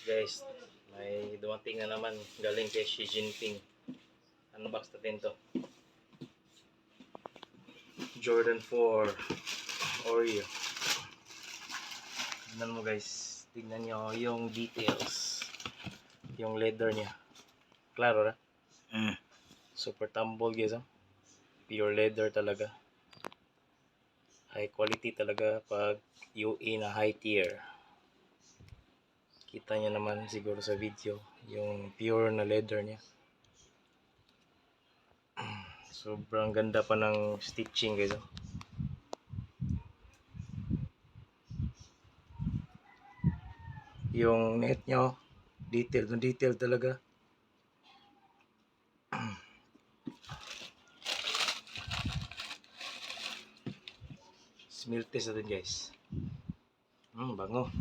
Guys, may dumating na naman galing kay Xi Jinping. Unbox natin to. Jordan 4 Oreo. Tignan mo guys, tignan nyo yung details, yung leather niya. Klaro na? Super tumble guys, oh. Pure leather talaga. High quality talaga pag UE na high tier. Kita nyo naman siguro sa video yung pure na leather niya. Sobrang ganda pa ng stitching guys, oh. Yung net nyo, detail na detail talaga. Smiltes natin guys. Bango.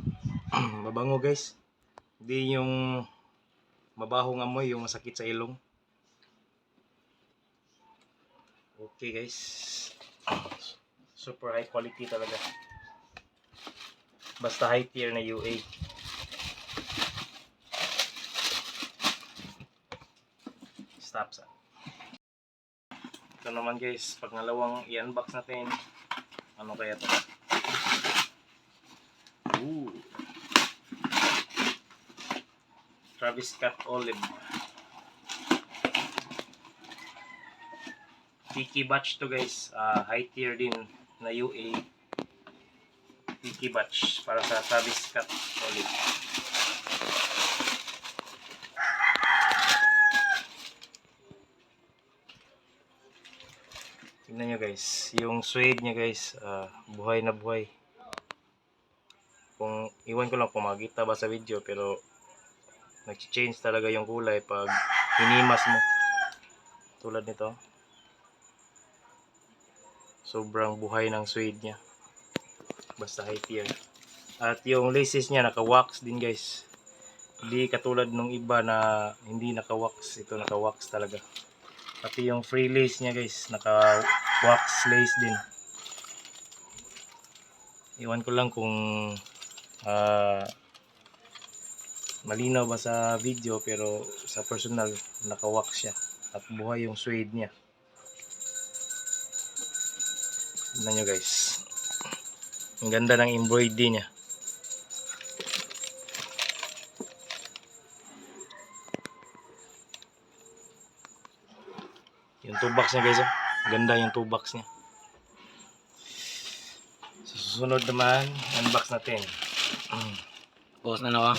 Mabango guys. Hindi yung mabahong amoy, yung masakit sa ilong. Okay guys. Super high quality talaga. Basta high tier na UA. Stop sa. Ito naman guys, pangalawang i-unbox natin. Ano kaya to? Travis Scott Olive. Tiki batch to guys. High tier din na UA. Tiki batch para sa Travis Scott Olive. Tingnan nyo guys, yung suede nya guys, buhay na buhay. Kung iwan ko lang kung makita ba sa video, pero nag-change talaga yung kulay pag hinimas mo. Tulad nito. Sobrang buhay ng suede nya. Basta high tier. At yung laces nya naka-wax din guys. Hindi katulad nung iba na hindi naka-wax. Ito naka-wax talaga. Pati yung free lace nya guys, naka-wax lace din. Iwan ko lang kung malinaw ba sa video, pero sa personal naka-wax siya. At buhay yung suede nya. Tignan nyo guys. Ang ganda ng embroidery nya. Yung toolbox niya guys, oh. Ganda yung toolbox niya. So, susunod naman, unbox natin. Bukas na nawa.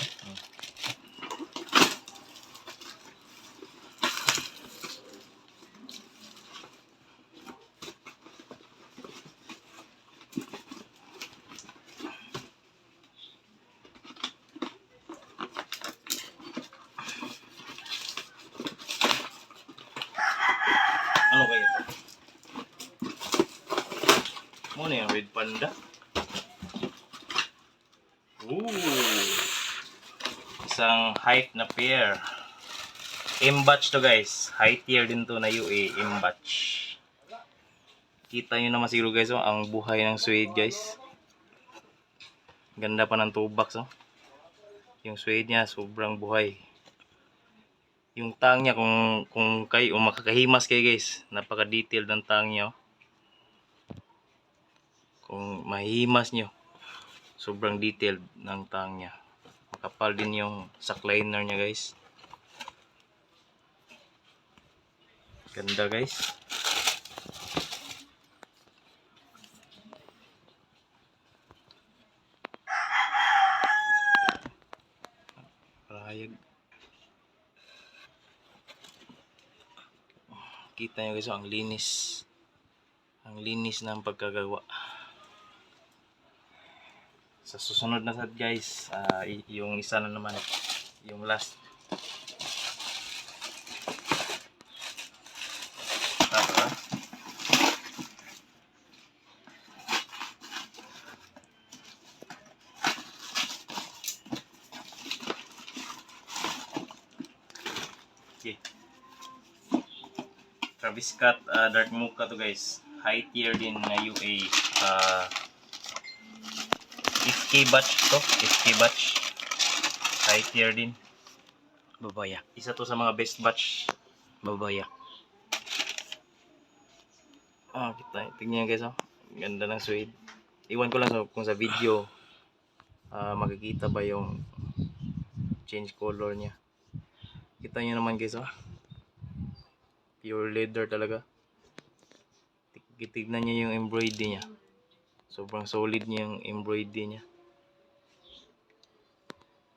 Ano kaya ito? Ano yung red panda? Isang hype na pair. M-batch to guys. High tier din to na UA. M-batch. Kita nyo naman siguro guys, oh, ang buhay ng suede guys. Ganda pa ng toolbox, oh. Yung suede niya sobrang buhay. Yung tang niya, kung kayo makakahimas kayo guys, napaka-detail ng tang niya, oh. Kung mahihimas nyo, sobrang detailed ng tang niya. Makapal din yung sack liner niya guys. Ganda guys. Parahayag. Kita nyo guys, oh, ang linis. Ang linis ng pagkagawa. Sa susunod na sad guys, yung isa na naman, yung last. Tara. Okay. Travis Scott Dark Mocha to guys. High tier din na UA. 50K batch to. 50K batch. High tier din. Babaya. Isa to sa mga best batch. Babaya. Kita. Tingnan guys, oh. Ganda ng suede. Iwan ko lang kung sa video makikita ba yung change color niya. Kita niyo naman guys, oh. Pure leather talaga. Tignan niyo yung embroidery niya. Sobrang solid niya yung embroidery niya.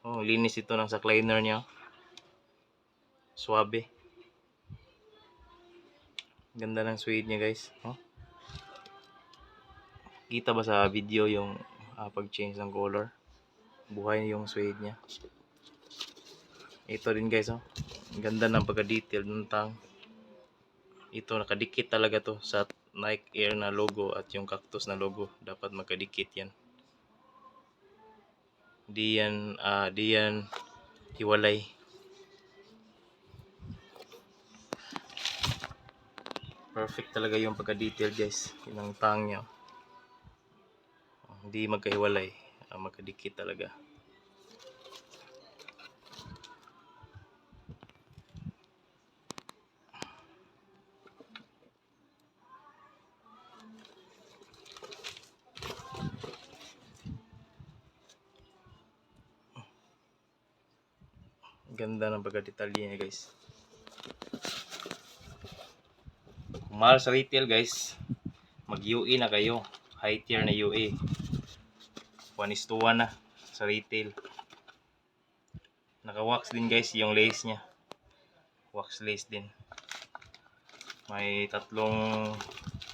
Oh, linis ito ng sackliner niya. Suabe. Ganda ng suede niya guys. Oh. Kita ba sa video yung pag-change ng color? Buhay yung suede niya. Ito din guys, oh. Ganda ng pagka-detail ng tang. Ito nakadikit talaga to sa Nike Air na logo at yung Cactus na logo. Dapat magkadikit yan. Di yan hiwalay. Perfect talaga yung pagka-detail guys. Yung tang niya. Hindi magkahiwalay. Magkadikit talaga. Ganda ng pagka-detalye niya guys. Kung mahal sa retail guys, mag-UE na kayo. High tier na UE. 1:1 na sa retail. Naka-wax din guys yung lace niya. Wax lace din. May 3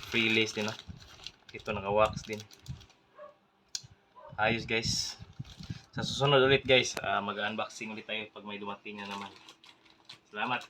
free lace din. Ito naka-wax din. Ayos guys. Sa susunod ulit guys, mag-unboxing ulit tayo pag may dumating na naman. Salamat.